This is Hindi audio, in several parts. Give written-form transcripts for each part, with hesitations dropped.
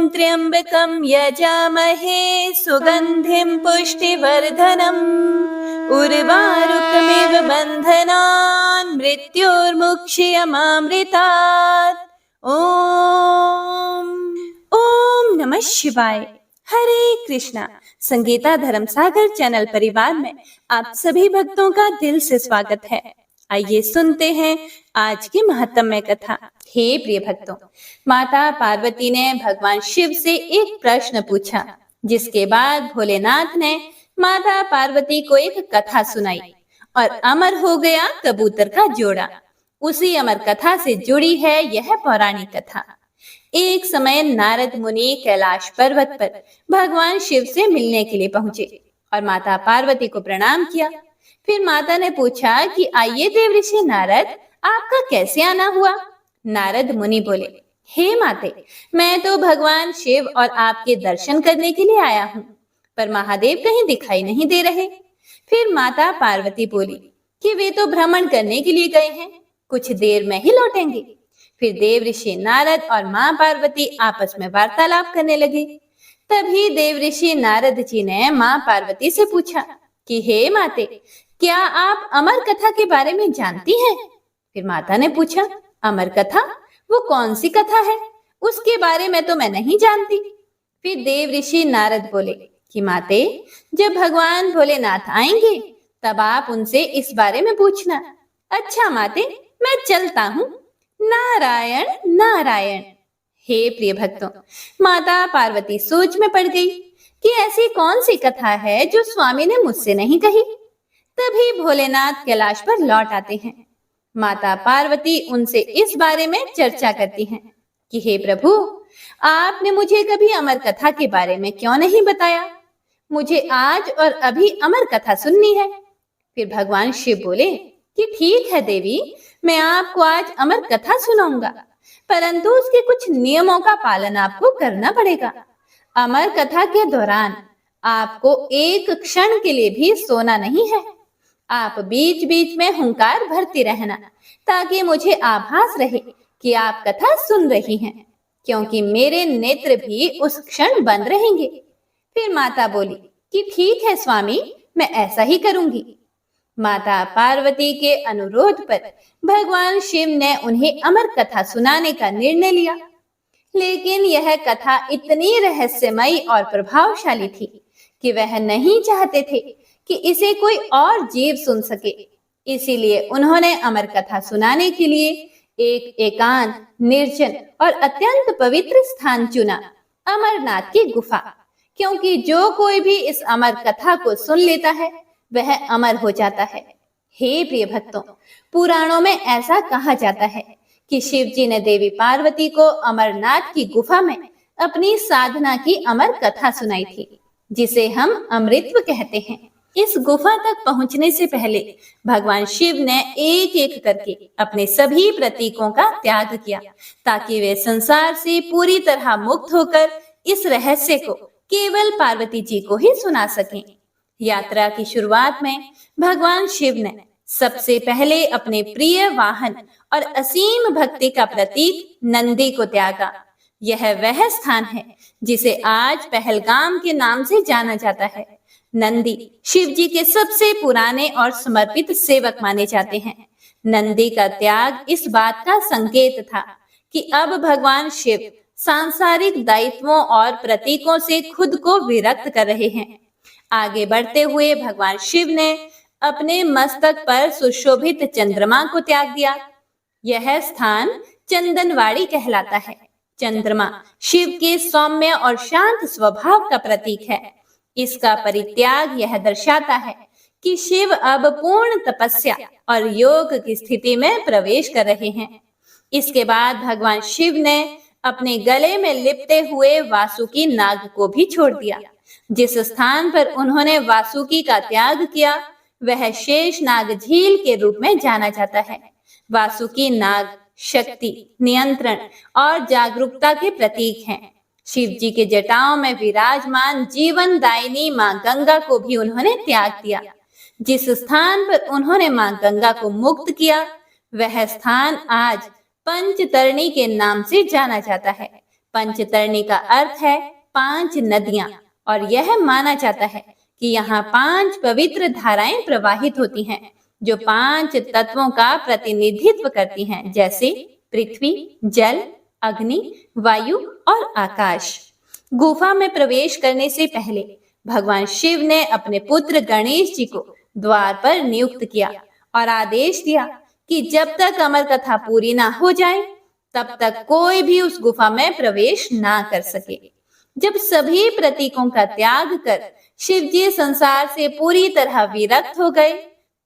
त्र्यंबकं यजामहे सुगंधिं पुष्टिवर्धनम् उर्वारुकमिव बन्धनान् मृत्योर्मुक्षीयमामृतात्। ओम नमः शिवाय। हरे कृष्णा। संगीता धर्मसागर चैनल परिवार में आप सभी भक्तों का दिल से स्वागत है। आइए सुनते हैं आज की महत्वमय कथा। हे प्रिय भक्तों, माता पार्वती ने भगवान शिव से एक प्रश्न पूछा, जिसके बाद भोलेनाथ ने माता पार्वती को एक कथा सुनाई और अमर हो गया कबूतर का जोड़ा। उसी अमर कथा से जुड़ी है यह पौराणिक कथा। एक समय नारद मुनि कैलाश पर्वत पर भगवान शिव से मिलने के लिए पहुंचे और माता पार्वती को प्रणाम किया। फिर माता ने पूछा कि आइए देव ऋषि नारद, आपका कैसे आना हुआ? नारद मुनि बोले, हे माते, मैं तो भगवान शिव और आपके दर्शन करने के लिए आया हूँ, पर महादेव कहीं दिखाई नहीं दे रहे। फिर माता पार्वती बोली कि वे तो भ्रमण करने के लिए गए हैं, कुछ देर में ही लौटेंगे। फिर देव ऋषि नारद और माँ पार्वती आपस में वार्तालाप करने लगे। तभी देव ऋषि नारद जी ने माँ पार्वती से पूछा कि हे माते, क्या आप अमर कथा के बारे में जानती हैं? फिर माता ने पूछा, अमर कथा? वो कौन सी कथा है? उसके बारे में तो मैं नहीं जानती। फिर देव ऋषि नारद बोले कि माते, जब भगवान भोलेनाथ आएंगे तब आप उनसे इस बारे में पूछना। अच्छा माते, मैं चलता हूँ। नारायण नारायण। हे प्रिय भक्तों, माता पार्वती सोच में पड़ गई कि ऐसी कौन सी कथा है जो स्वामी ने मुझसे नहीं कही। तभी भोलेनाथ कैलाश पर लौट आते हैं। माता पार्वती उनसे इस बारे में चर्चा करती हैं कि हे प्रभु, आपने मुझे कभी अमर कथा के बारे में क्यों नहीं बताया? मुझे आज और अभी अमर कथा सुननी है। फिर भगवान शिव बोले कि ठीक है देवी, मैं आपको आज अमर कथा सुनाऊंगा, परंतु उसके कुछ नियमों का पालन आपको करना पड़ेगा। अमर कथा के दौरान आपको एक क्षण के लिए भी सोना नहीं है। आप बीच बीच में हुंकार भरती रहना, ताकि मुझे आभास रहे कि आप कथा सुन रही हैं, क्योंकि मेरे नेत्र भी उस क्षण बंद रहेंगे। फिर माता बोली कि ठीक है स्वामी, मैं ऐसा ही करूंगी। माता पार्वती के अनुरोध पर भगवान शिव ने उन्हें अमर कथा सुनाने का निर्णय लिया। लेकिन यह कथा इतनी रहस्यमयी और प्रभावशाली थी कि वह नहीं चाहते थे कि इसे कोई और जीव सुन सके। इसीलिए उन्होंने अमर कथा सुनाने के लिए एक एकांत, निर्जन और अत्यंत पवित्र स्थान चुना, अमरनाथ की गुफा। क्योंकि जो कोई भी इस अमर कथा को सुन लेता है वह अमर हो जाता है। हे प्रिय भक्तों, पुराणों में ऐसा कहा जाता है कि शिव जी ने देवी पार्वती को अमरनाथ की गुफा में अपनी साधना की अमर कथा सुनाई थी, जिसे हम अमृतत्व कहते हैं। इस गुफा तक पहुंचने से पहले भगवान शिव ने एक एक करके अपने सभी प्रतीकों का त्याग किया, ताकि वे संसार से पूरी तरह मुक्त होकर इस रहस्य को केवल पार्वती जी को ही सुना सकें। यात्रा की शुरुआत में भगवान शिव ने सबसे पहले अपने प्रिय वाहन और असीम भक्ति का प्रतीक नंदी को त्यागा। यह वह स्थान है जिसे आज पहलगाम के नाम से जाना जाता है। नंदी शिव जी के सबसे पुराने और समर्पित सेवक माने जाते हैं। नंदी का त्याग इस बात का संकेत था कि अब भगवान शिव सांसारिक दायित्वों और प्रतीकों से खुद को विरक्त कर रहे हैं। आगे बढ़ते हुए भगवान शिव ने अपने मस्तक पर सुशोभित चंद्रमा को त्याग दिया। यह स्थान चंदनवाड़ी कहलाता है। चंद्रमा शिव के सौम्य और शांत स्वभाव का प्रतीक है। इसका परित्याग यह दर्शाता है कि शिव अब पूर्ण तपस्या और योग की स्थिति में प्रवेश कर रहे हैं। इसके बाद भगवान शिव ने अपने गले में लिपटे हुए वासुकी नाग को भी छोड़ दिया। जिस स्थान पर उन्होंने वासुकी का त्याग किया वह शेषनाग झील के रूप में जाना जाता है। वासुकी नाग शक्ति, नियंत्रण और जागरूकता के प्रतीक हैं। शिव जी के जटाओं में विराजमान जीवन दायिनी मां गंगा को भी उन्होंने त्याग दिया। जिस स्थान पर उन्होंने मां गंगा को मुक्त किया वह स्थान आज पंचतरणी के नाम से जाना जाता है। पंचतरणी का अर्थ है 5 नदियां और यह माना जाता है कि यहाँ 5 पवित्र धाराएं प्रवाहित होती हैं जो 5 तत्वों का प्रतिनिधित्व करती हैं, जैसे पृथ्वी, जल, अग्नि, वायु और आकाश। गुफा में प्रवेश करने से पहले भगवान शिव ने अपने पुत्र गणेश जी को द्वार पर नियुक्त किया और आदेश दिया कि जब तक अमर कथा पूरी ना हो जाए तब तक कोई भी उस गुफा में प्रवेश ना कर सके। जब सभी प्रतीकों का त्याग कर शिव जी संसार से पूरी तरह विरक्त हो गए,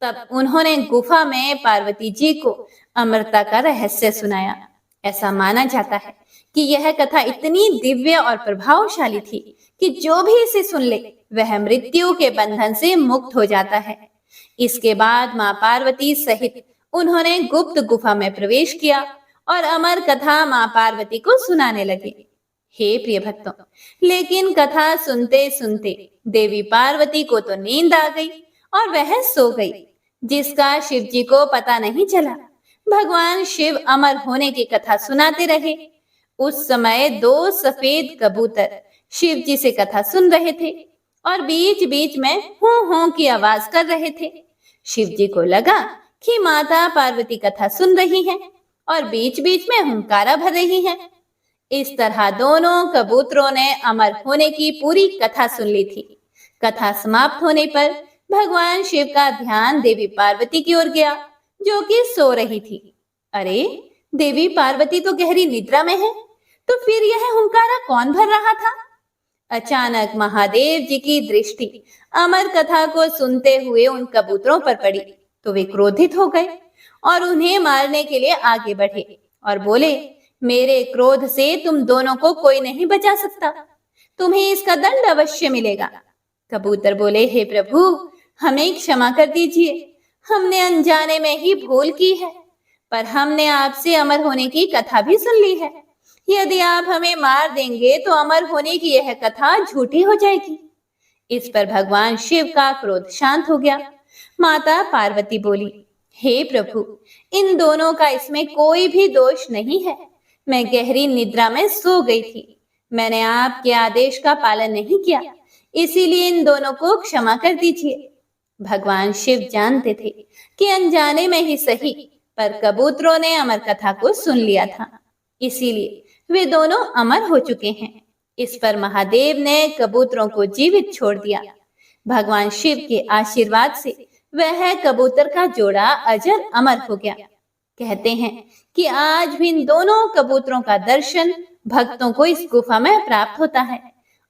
तब उन्होंने गुफा में पार्वती जी को अमरता का रहस्य सुनाया। ऐसा माना जाता है कि यह कथा इतनी दिव्य और प्रभावशाली थी कि जो भी इसे सुन ले वह मृत्यु के बंधन से मुक्त हो जाता है। इसके बाद मां पार्वती सहित उन्होंने गुप्त गुफा में प्रवेश किया और अमर कथा मां पार्वती को सुनाने लगे। हे प्रिय भक्तों, लेकिन कथा सुनते सुनते देवी पार्वती को तो नींद आ गई और वह सो गई, जिसका शिव जी को पता नहीं चला। भगवान शिव अमर होने की कथा सुनाते रहे। उस समय 2 सफेद कबूतर शिव जी से कथा सुन रहे थे और बीच बीच में हूं हूं की आवाज कर रहे थे। शिव जी को लगा कि माता पार्वती कथा सुन रही हैं और बीच बीच में हुंकारा भर रही हैं। इस तरह दोनों कबूतरों ने अमर होने की पूरी कथा सुन ली थी। कथा समाप्त होने पर भगवान शिव का ध्यान देवी पार्वती की ओर गया, जो कि सो रही थी। अरे, देवी पार्वती तो गहरी निद्रा में है, तो फिर यह हुंकारा कौन भर रहा था? अचानक महादेव जी की दृष्टि अमर कथा को सुनते हुए उन कबूतरों पर पड़ी तो वे क्रोधित हो गए और उन्हें मारने के लिए आगे बढ़े और बोले, मेरे क्रोध से तुम दोनों को कोई नहीं बचा सकता, तुम्हें इसका दंड अवश्य मिलेगा। कबूतर बोले, हे प्रभु, हमें क्षमा कर दीजिए, हमने अनजाने में ही भूल की है, पर हमने आपसे अमर होने की कथा भी सुन ली है। यदि आप हमें मार देंगे तो अमर होने की यह कथा झूठी हो जाएगी। इस पर भगवान शिव का क्रोध शांत हो गया। माता पार्वती बोली, हे प्रभु, इन दोनों का इसमें कोई भी दोष नहीं है। मैं गहरी निद्रा में सो गई थी, मैंने आपके आदेश का पालन नहीं किया, इसीलिए इन दोनों को क्षमा कर दीजिए। भगवान शिव जानते थे कि अनजाने में ही सही, पर कबूतरों ने अमर कथा को सुन लिया था, इसीलिए वे दोनों अमर हो चुके हैं। इस पर महादेव ने कबूतरों को जीवित छोड़ दिया। भगवान शिव के आशीर्वाद से वह कबूतर का जोड़ा अजर अमर हो गया। कहते हैं कि आज भी इन दोनों कबूतरों का दर्शन भक्तों को इस गुफा में प्राप्त होता है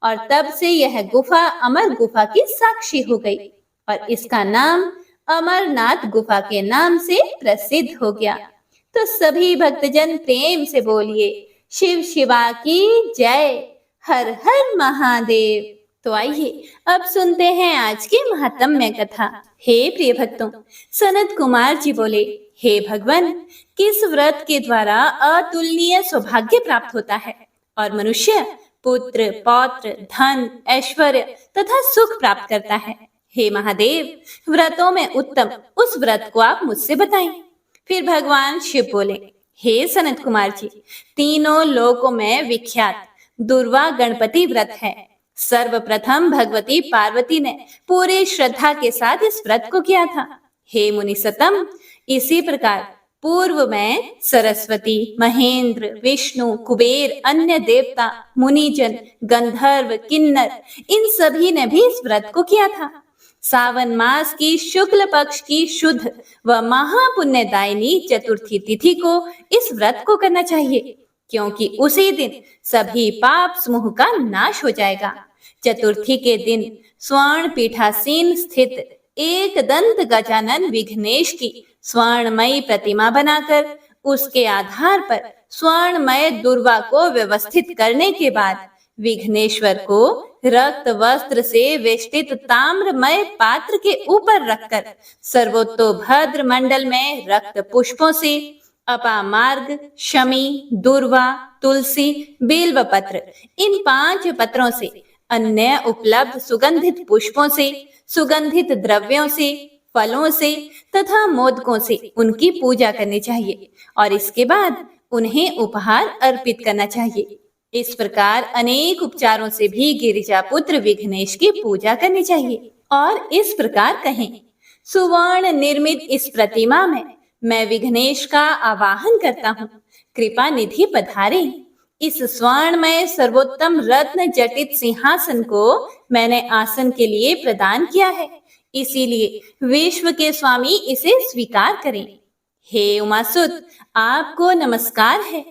और तब से यह गुफा अमर गुफा की साक्षी हो गई और इसका नाम अमरनाथ गुफा के नाम से प्रसिद्ध हो गया। तो सभी भक्तजन प्रेम से बोलिए, शिव शिवा की जय, हर हर महादेव। तो आइए अब सुनते हैं आज की महात्म्य कथा। हे प्रिय भक्तों, सनत कुमार जी बोले, हे भगवान, किस व्रत के द्वारा अतुलनीय सौभाग्य प्राप्त होता है और मनुष्य पुत्र, पौत्र, धन, ऐश्वर्य तथा सुख प्राप्त करता है? हे महादेव, व्रतों में उत्तम उस व्रत को आप मुझसे बताएं। फिर भगवान शिव बोले, हे सनत कुमार जी, तीनों लोकों में विख्यात दुर्वा गणपति व्रत है। सर्वप्रथम भगवती पार्वती ने पूरी श्रद्धा के साथ इस व्रत को किया था। हे मुनि सतम, इसी प्रकार पूर्व में सरस्वती, महेंद्र, विष्णु, कुबेर, अन्य देवता, मुनिजन, गंधर्व, किन्नर, इन सभी ने भी इस व्रत को किया था। सावन मास की शुक्ल पक्ष की शुद्ध व महापुण्यदायिनी चतुर्थी तिथि को इस व्रत को करना चाहिए, क्योंकि उसी दिन सभी पाप समूह का नाश हो जाएगा। चतुर्थी के दिन स्वर्ण पीठासीन स्थित एक दंत गजानन विघ्नेश की स्वर्णमयी प्रतिमा बनाकर उसके आधार पर स्वर्णमय दुर्वा को व्यवस्थित करने के बाद विघ्नेश्वर को रक्त वस्त्र से वेष्टित ताम्रमय पात्र के ऊपर रखकर सर्वोत्तोभद्र मंडल में रक्त पुष्पों से अपामार्ग, शमी, दुर्वा, तुलसी, बेलव पत्र, इन 5 पत्रों से, अन्य उपलब्ध सुगंधित पुष्पों से, सुगंधित द्रव्यों से, फलों से तथा मोदकों से उनकी पूजा करनी चाहिए और इसके बाद उन्हें उपहार अर्पित करना चाहिए। इस प्रकार अनेक उपचारों से भी गिरिजा पुत्र विघ्नेश की पूजा करनी चाहिए और इस प्रकार कहें, सुवर्ण निर्मित इस प्रतिमा में मैं विघ्नेश का आवाहन करता हूँ, कृपा निधि पधारे। इस स्वर्णमय सर्वोत्तम रत्न जटित सिंहासन को मैंने आसन के लिए प्रदान किया है, इसीलिए विश्व के स्वामी इसे स्वीकार करें। हे उमासुत, आपको नमस्कार है।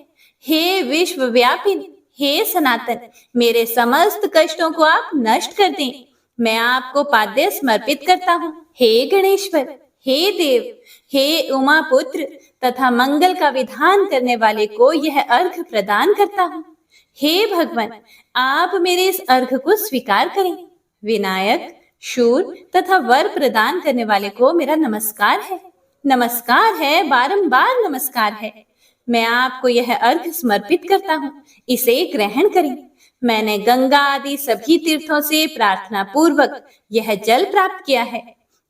हे विश्वव्यापिन, हे सनातन, मेरे समस्त कष्टों को आप नष्ट कर दें। मैं आपको पाद्य समर्पित करता हूँ। हे गणेश्वर, हे देव, हे उमा पुत्र तथा मंगल का विधान करने वाले को यह अर्घ प्रदान करता हूँ। हे भगवान, आप मेरे इस अर्घ को स्वीकार करें। विनायक, शूर तथा वर प्रदान करने वाले को मेरा नमस्कार है, नमस्कार है, बारंबार नमस्कार है। मैं आपको यह अर्घ समर्पित करता हूँ, इसे ग्रहण करें। मैंने गंगा आदि सभी तीर्थों से प्रार्थना पूर्वक यह जल प्राप्त किया है।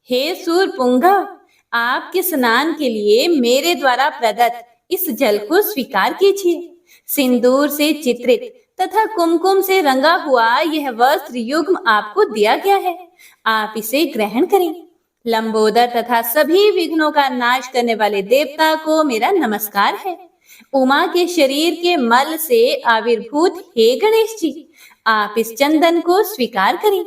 हे सूर पुंगव, आपके स्नान के लिए मेरे द्वारा प्रदत्त इस जल को स्वीकार कीजिए। सिंदूर से चित्रित तथा कुमकुम से रंगा हुआ यह वस्त्र युग्म आपको दिया गया है, आप इसे ग्रहण करें। लंबोदर तथा सभी विघ्नों का नाश करने वाले देवता को मेरा नमस्कार है। उमा के शरीर के मल से आविर्भूत हे गणेश जी, आप इस चंदन को स्वीकार करें।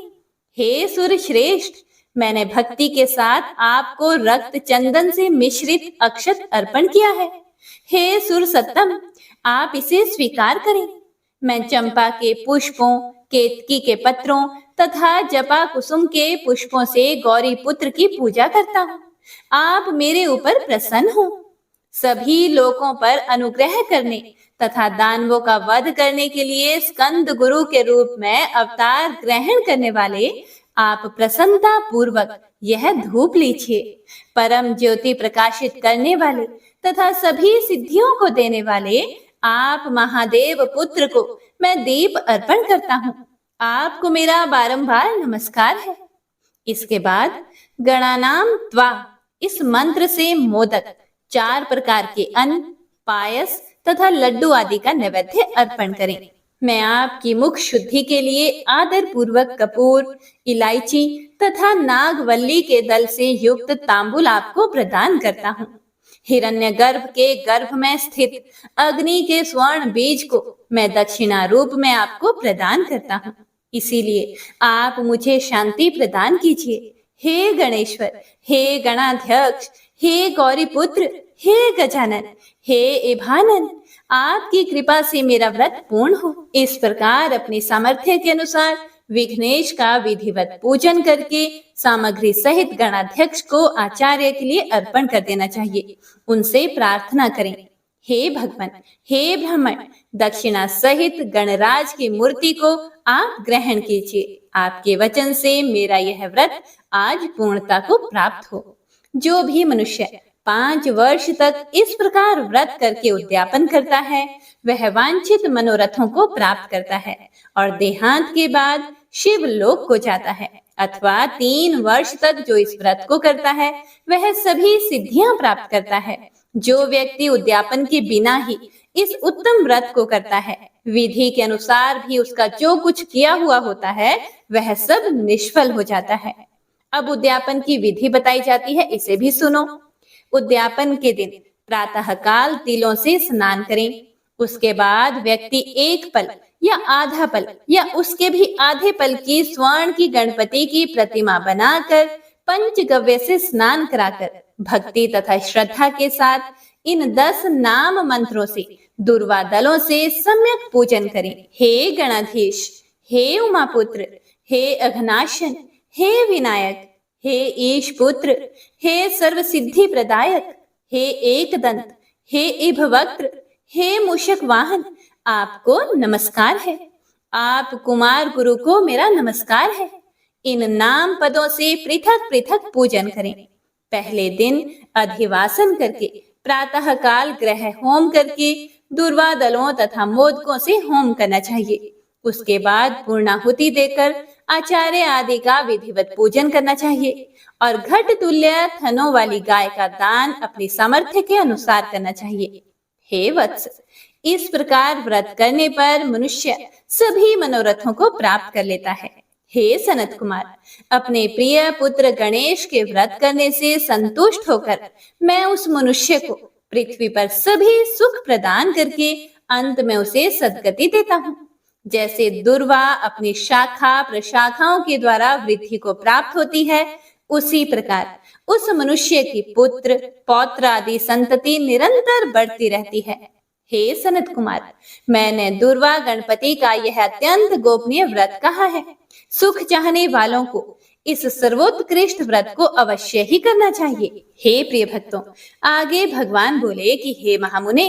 हे सुर श्रेष्ठ, मैंने भक्ति के साथ आपको रक्त चंदन से मिश्रित अक्षत अर्पण किया है। हे सुर सत्तम, आप इसे स्वीकार करें। मैं चंपा के पुष्पों, केतकी के पत्रों तथा जपा कुसुम के पुष्पों से गौरी पुत्र की पूजा करता हूँ। आप मेरे ऊपर प्रसन्न हो। सभी लोगों पर अनुग्रह करने तथा दानवों का वध करने के लिए स्कंद गुरु के रूप में अवतार ग्रहण करने वाले आप प्रसन्नता पूर्वक यह धूप लीजिए। परम ज्योति प्रकाशित करने वाले तथा सभी सिद्धियों को देने वाले आप महादेव पुत्र को मैं दीप अर्पण करता हूँ। आपको मेरा बारंबार नमस्कार है। इसके बाद गणानाम त्वा इस मंत्र से मोदक, 4 प्रकार के अन्न, पायस तथा लड्डू आदि का नैवेद्य अर्पण करें। मैं आपकी मुख शुद्धि के लिए आदर पूर्वक कपूर, इलायची तथा नागवल्ली के दल से युक्त तांबुल आपको प्रदान करता हूँ। हिरण्यगर्भ के गर्भ में स्थित अग्नि के स्वर्ण बीज को मैं दक्षिणा रूप में आपको प्रदान करता हूँ, इसीलिए आप मुझे शांति प्रदान कीजिए। हे गणेश्वर, हे गणाध्यक्ष, हे गौरी पुत्र, हे गजानन, हे इभानन, आपकी कृपा से मेरा व्रत पूर्ण हो। इस प्रकार अपनी सामर्थ्य के अनुसार विघ्नेश का विधिवत पूजन करके सामग्री सहित गणाध्यक्ष को आचार्य के लिए अर्पण कर देना चाहिए। उनसे प्रार्थना करें, हे भगवान, हे ब्राह्मण, दक्षिणा सहित गणराज की मूर्ति को आप ग्रहण कीजिए। आपके वचन से मेरा यह व्रत आज पूर्णता को प्राप्त हो। जो भी मनुष्य 5 वर्ष तक इस प्रकार व्रत करके उद्यापन करता है, वह वांछित मनोरथों को प्राप्त करता है और देहांत के बाद शिव लोक को जाता है। अथवा 3 वर्ष तक जो इस व्रत को करता है, वह सभी सिद्धियां प्राप्त करता है। जो व्यक्ति उद्यापन के बिना ही इस उत्तम व्रत को करता है, विधि के अनुसार भी उसका जो कुछ किया हुआ होता है, वह सब निष्फल हो जाता है। अब उद्यापन की विधि बताई जाती है, इसे भी सुनो। उद्यापन के दिन प्रातः काल तिलों से स्नान करें। उसके बाद व्यक्ति 1 पल या आधा पल या उसके भी आधे पल की स्वर्ण की गणपति की प्रतिमा बनाकर पंचगव्य से स्नान कराकर भक्ति तथा श्रद्धा के साथ इन 10 नाम मंत्रों से दुर्वा दलों से सम्यक पूजन करें। हे गणाधीश, हे उमापुत्र, हे अघनाशन, हे विनायक, हे ईश पुत्र, हे सर्व सिद्धि प्रदायक, हे एकदंत, हे इभवक्त्र, हे मूषक वाहन, आपको नमस्कार है। आप कुमार गुरु को मेरा नमस्कार है। इन नाम पदों से पृथक पृथक पूजन करें। पहले दिन अधिवासन करके प्रातः काल ग्रह होम करके दुर्वा दलों तथा मोदकों से होम करना चाहिए। उसके बाद पूर्णाहुति देकर आचार्य आदि का विधिवत पूजन करना चाहिए और घट तुल्य थनों वाली गाय का दान अपनी सामर्थ्य के अनुसार करना चाहिए। हे वत्स, इस प्रकार व्रत करने पर मनुष्य सभी मनोरथों को प्राप्त कर लेता है। हे सनत कुमार, अपने प्रिय पुत्र गणेश के व्रत करने से संतुष्ट होकर मैं उस मनुष्य को पृथ्वी पर सभी सुख प्रदान करके अंत में उसे सद्गति देता हूँ। जैसे दुर्वा अपनी शाखा प्रशाखाओं के द्वारा वृद्धि को प्राप्त होती है, उसी प्रकार उस मनुष्य की पुत्र पौत्र आदि संतति निरंतर बढ़ती रहती है। हे सनत कुमार, मैंने दुर्वा गणपति का यह अत्यंत गोपनीय व्रत कहा है। सुख चाहने वालों को इस सर्वोत्कृष्ट व्रत को अवश्य ही करना चाहिए। हे प्रिय भक्तों, आगे भगवान बोले कि हे महामुने,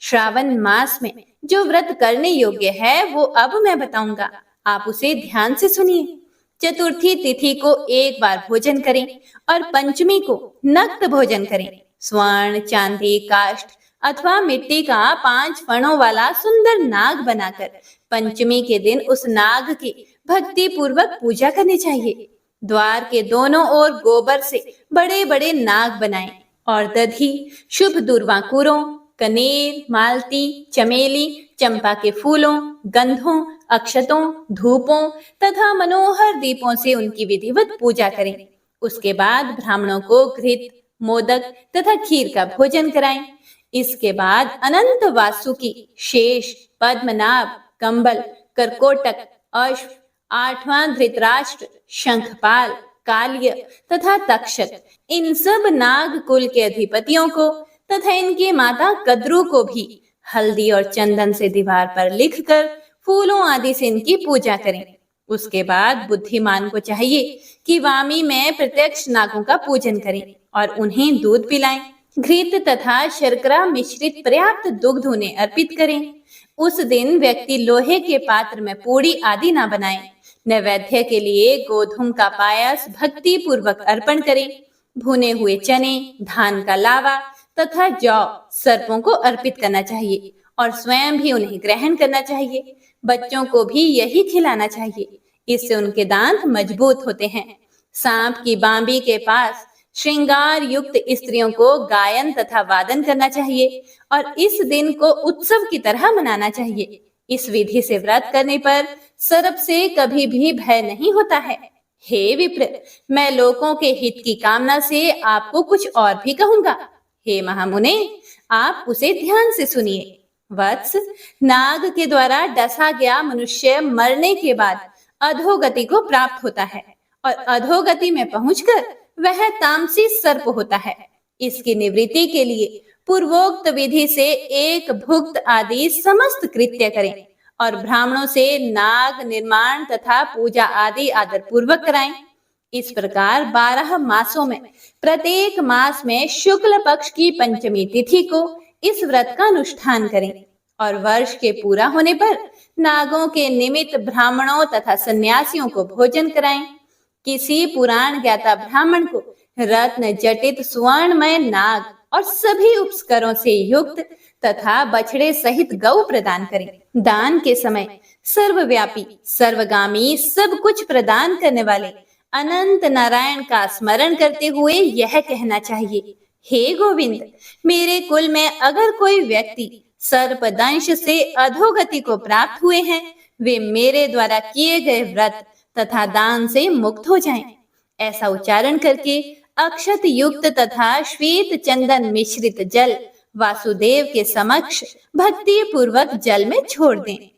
श्रावण मास में जो व्रत करने योग्य है वो अब मैं बताऊंगा, आप उसे ध्यान से सुनिए। चतुर्थी तिथि को एक बार भोजन करें और पंचमी को नक्त भोजन करें। स्वर्ण, चांदी, काष्ठ अथवा मिट्टी का 5 फणों वाला सुंदर नाग बनाकर पंचमी के दिन उस नाग की भक्ति पूर्वक पूजा करनी चाहिए। द्वार के दोनों ओर गोबर से बड़े बड़े नाग बनाएं और दधी, शुभ दुर्वांकुरों, कनेर, मालती, चमेली, चंपा के फूलों, गंधों, अक्षतों, धूपों तथा मनोहर दीपों से उनकी विधिवत पूजा करें। उसके बाद ब्राह्मणों को घृत, मोदक तथा खीर का भोजन कराएं। इसके बाद अनंत वासुकी, शेष, पद्मनाभ, कंबल, करकोटक, अश्व, 8वां धृतराष्ट्र, शंखपाल, काल्य तथा तक्षक, इन सब नाग कुल के अधिपतियों को तथा इनकी माता कद्रू को भी हल्दी और चंदन से दीवार पर लिखकर फूलों आदि से इनकी पूजा करें। उसके बाद बुद्धिमान को चाहिए कि वामी में प्रत्यक्ष नागों का पूजन करें और उन्हें दूध पिलाएं। घृत तथा शर्करा मिश्रित पर्याप्त दुग्ध उन्हें अर्पित करें। उस दिन व्यक्ति लोहे के पात्र में पूड़ी आदि ना बनाए। नैवेद्य के लिए गोधूम का पायस भक्ति पूर्वक अर्पण करें। भुने हुए चने, धान का लावा तथा जौ सर्पों को अर्पित करना चाहिए और स्वयं भी उन्हें ग्रहण करना चाहिए। बच्चों को भी यही खिलाना चाहिए, इससे उनके दांत मजबूत होते हैं। सांप की बांबी के पास श्रृंगार युक्त स्त्रियों को गायन तथा वादन करना चाहिए और इस दिन को उत्सव की तरह मनाना चाहिए। इस विधि से व्रत करने पर सर्प से कभी भी भय नहीं होता है। हे विप्र, मैं लोगों के हित की कामना से आपको कुछ और भी कहूंगा। हे महामुने, आप उसे ध्यान से सुनिए। वत्स, नाग के द्वारा डसा गया मनुष्य मरने के बाद अधोगति को प्राप्त होता है और अधोगति में पहुंचकर वह तामसी सर्प होता है। इसकी निवृत्ति के लिए पूर्वोक्त विधि से एक भुक्त आदि समस्त कृत्य करें और ब्राह्मणों से नाग निर्माण तथा पूजा आदि आदर पूर्वक कराएं। इस प्रकार 12 मासों में प्रत्येक मास में शुक्ल पक्ष की पंचमी तिथि को इस व्रत का अनुष्ठान करें और वर्ष के पूरा होने पर नागों के निमित्त ब्राह्मणों तथा सन्यासियों को भोजन कराएं। किसी पुराण ज्ञाता ब्राह्मण को रत्न जटित सुवर्णमय नाग और सभी उपस्करों से युक्त तथा बछड़े सहित गौ प्रदान करें। दान के समय सर्वव्यापी, सर्वगामी, सब कुछ प्रदान करने वाले अनंत नारायण का स्मरण करते हुए यह कहना चाहिए, हे गोविंद, मेरे कुल में अगर कोई व्यक्ति सर्पदंश से अधोगति को प्राप्त हुए हैं, वे मेरे द्वारा किए गए व्रत तथा दान से मुक्त हो जाएं। ऐसा उच्चारण करके अक्षत युक्त तथा श्वेत चंदन मिश्रित जल वासुदेव के समक्ष भक्ति पूर्वक जल में छोड़ दें।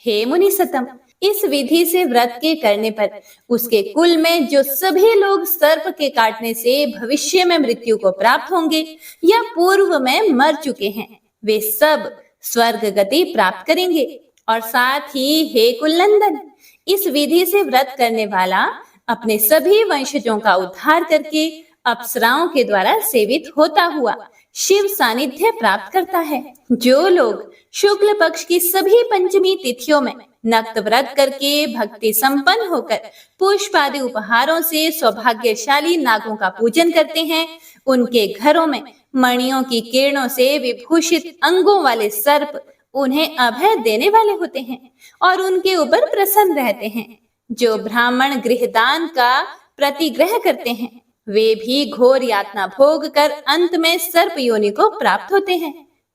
हे मुनि सतम, इस विधि से व्रत के करने पर उसके कुल में जो सभी लोग सर्प के काटने से भविष्य में मृत्यु को प्राप्त होंगे या पूर्व में मर चुके हैं, वे सब स्वर्ग गति प्राप्त करेंगे। और साथ ही हे कुलनंदन, इस विधि से व्रत करने वाला अपने सभी वंशजों का उद्धार करके अप्सराओं के द्वारा सेवित होता हुआ शिव सानिध्य प्राप्त करता है। जो लोग शुक्ल पक्ष की सभी पंचमी तिथियों में नक्त व्रत करके भक्ति संपन्न होकर पुष्प आदि उपहारों से सौभाग्यशाली नागों का पूजन करते हैं, उनके घरों में मणियों की किरणों से विभूषित अंगों वाले सर्प उन्हें अभय देने वाले होते हैं और उनके ऊपर प्रसन्न रहते हैं। जो ब्राह्मण गृहदान का प्रतिग्रह करते हैं, वे भी घोर यातना भोग कर अंत में सर्प योनि को प्राप्त होते हैं।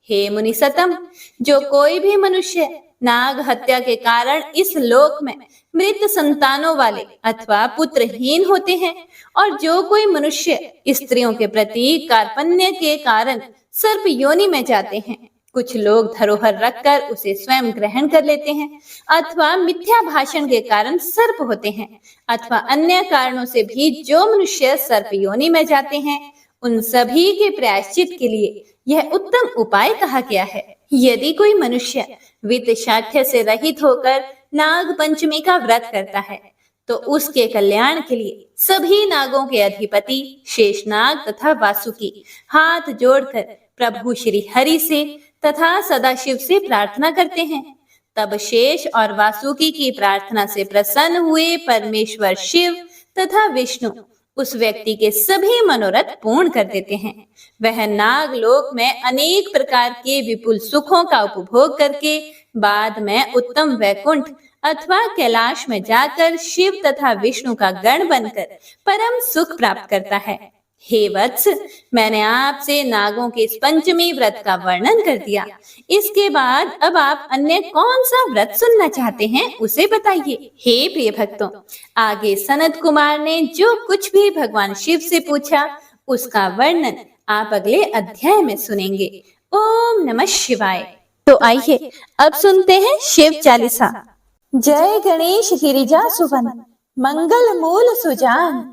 हे मुनि सतम, जो कोई भी मनुष्य नाग हत्या के कारण इस लोक में मृत संतानों वाले अथवा पुत्रहीन होते हैं, और जो कोई मनुष्य स्त्रियों के प्रति कार्पण्य के कारण सर्प योनि में जाते हैं, कुछ लोग धरोहर रखकर उसे स्वयं ग्रहण कर लेते हैं, अथवा मिथ्या भाषण के कारण सर्प होते हैं, अथवा अन्य कारणों से भी जो मनुष्य सर्प योनि में जाते हैं, उन सभी के प्रायश्चित के लिए यह उत्तम उपाय कहा गया है। यदि कोई मनुष्य वित्त शाठ्य से रहित होकर नाग पंचमी का व्रत करता है, तो उसके कल्याण के लिए सभी नागों के अधिपति शेषनाग तथा वासुकी हाथ जोड़कर प्रभु श्री हरि से तथा सदाशिव से प्रार्थना करते हैं। तब शेष और वासुकी की प्रार्थना से प्रसन्न हुए परमेश्वर शिव तथा विष्णु उस व्यक्ति के सभी मनोरथ पूर्ण कर देते हैं। वह नागलोक में अनेक प्रकार के विपुल सुखों का उपभोग करके बाद में उत्तम वैकुंठ अथवा कैलाश में जाकर शिव तथा विष्णु का गण बनकर परम सुख प्राप्त करता है। हे वत्स, मैंने आपसे नागों के इस पंचमी व्रत का वर्णन कर दिया। इसके बाद अब आप अन्य कौन सा व्रत सुनना चाहते हैं उसे बताइए। हे प्रिय भक्तों, आगे सनत कुमार ने जो कुछ भी भगवान शिव से पूछा उसका वर्णन आप अगले अध्याय में सुनेंगे। ओम नमः शिवाय। तो आइए अब सुनते हैं शिव चालीसा। जय गणेश गिरिजा सुवन, मंगल मूल सुजान,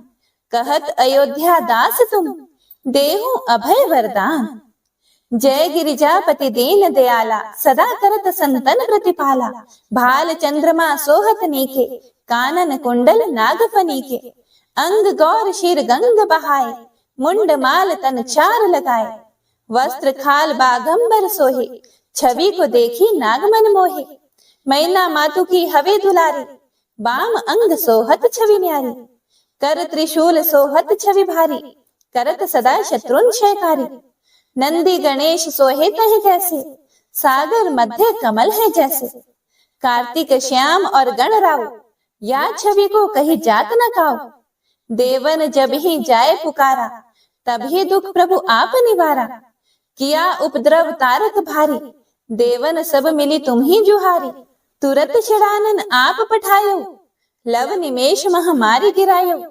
कहत अयोध्या दास तुम, देहु अभय वरदान। जय गिरिजापति दीन दयाला, सदा करत संतन प्रतिपाला। भाल चंद्रमा सोहत नीके, कानन कुंडल नागफनी के। अंग गौर शिर गंग बहाए, मुंड माल तन चार लगाए। वस्त्र खाल बागंबर सोहे, छवि को देखी नागमन मोहे। मैना मातु की हवे दुलारी, बाम अंग सोहत छवि न्यारी। कर त्रिशूल सोहत छवि भारी, करत सदा शत्रुन क्षयकारी। नंदी गणेश सोहे तह कैसे, सागर मध्य कमल है जैसे। कार्तिक श्याम और गण राव, या छवि को कही जात न काओ। देवन जब ही जाए पुकारा, तभी दुख प्रभु आप निवारा। किया उपद्रव तारक भारी, देवन सब मिली तुम ही जुहारी। तुरत षडानन आप पठायो, लव निमेष महामारी गिरायो।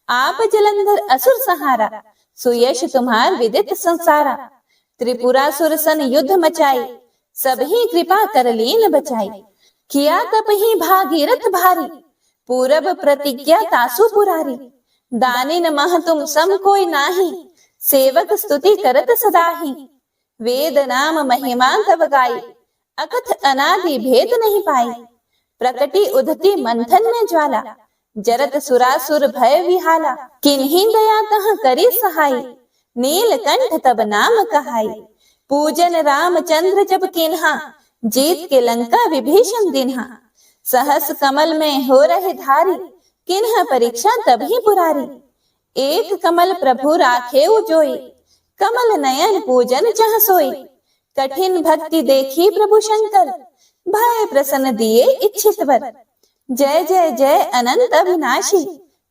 आप जलंधर असुर सहारा, सुयश तुम्हार विदित संसारा। त्रिपुरासुर सन युद्ध मचाई, सबही कृपा कर लीन बचाई। किया तप ही भागीरथ भारी, पूरब प्रतिज्ञा तासु पुरारी। दानिन मह तुम सम कोई नाही, सेवक स्तुति करत सदाही। वेद नाम महिमा तब गाई, अकथ अनादि भेद नहीं पाई। प्रकटी उधती मंथन में ज्वाला, जरत सुरासुर भय विहाला। किन्हीं दया तह करी सहाय, नीलकंठ तब नाम कहाई। पूजन रामचंद्र जब किन्हा, जीत के लंका विभीषण दिन्हा। सहस कमल में हो रहे धारी, किन्ह परीक्षा तभी पुरारी। एक कमल प्रभु राखे जोई, कमल नयन पूजन चह सोई। कठिन भक्ति देखी प्रभु शंकर, भय प्रसन्न दिए इच्छित वर। जय जय जय अनंत अविनाशी,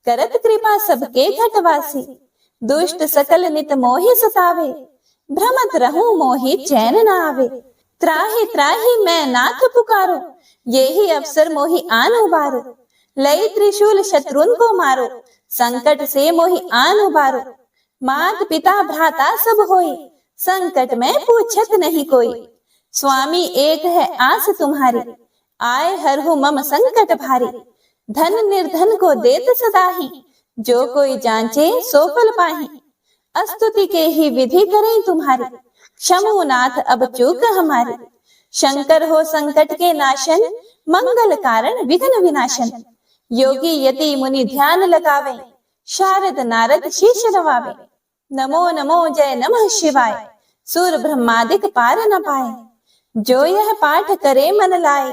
करत कृपा सबके घटवासी। दुष्ट सकल नित मोहि सतावे, भ्रमत रहूं मोहि चैन न आवे। त्राहि त्राहि मैं नाथ पुकारो, यही अवसर मोहि आन उबारो। लई त्रिशूल शत्रुन को मारो, संकट से मोहि आन उबारो। मात पिता भ्राता सब होई, संकट में पूछत नहीं कोई। स्वामी एक है आस तुम्हारी, आए हरहु मम संकट भारी। धन निर्धन को देत सदाही, जो कोई जांचे सो फल पाही। स्तुति के ही विधि करें तुम्हारी, क्षमु नाथ अब चूक हमारी। शंकर हो संकट के नाशन, मंगल कारण विघ्न विनाशन। योगी यति मुनि ध्यान लगावे, शारद नारद शीश नवावे। नमो नमो जय नमः शिवाय, सुर ब्रह्मादिक पार न पाए। जो यह पाठ करे मन लाए,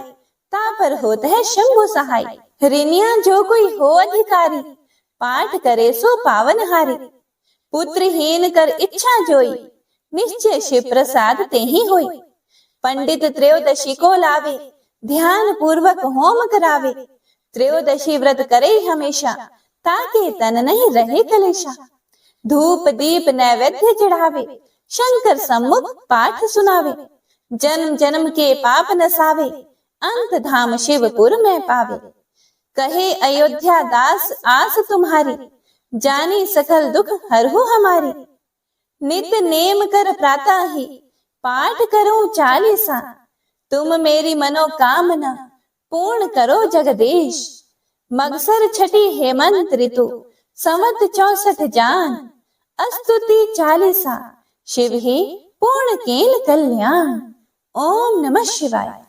ता पर होत है शंभु सहाय। ऋणिया जो कोई हो अधिकारी, पाठ करे सो पावन हारी। पुत्रहीन कर इच्छा जोई, निश्चय शिव प्रसाद ते ही होई। पंडित त्रयोदशी को लावे, ध्यान पूर्वक होम करावे। त्रयोदशी व्रत करे हमेशा, ताके तन नहीं रहे कलेशा। धूप दीप नैवेद्य चढ़ावे, शंकर सम्मुख पाठ सुनावे, जन्म जन्म के पाप नसावे, अंत धाम शिवपुर में पावे। कहे अयोध्या दास आस तुम्हारी, जानी सकल दुख हरहु हमारी। नित नेम कर प्रातः ही, पाठ करो चालीसा, तुम मेरी मनोकामना पूर्ण करो जगदीश। मगसर छठी हेमंत ऋतु, संवत 64 जान, अस्तुति चालीसा, शिव ही पूर्ण कील कल्याण। ओम नमः शिवाय।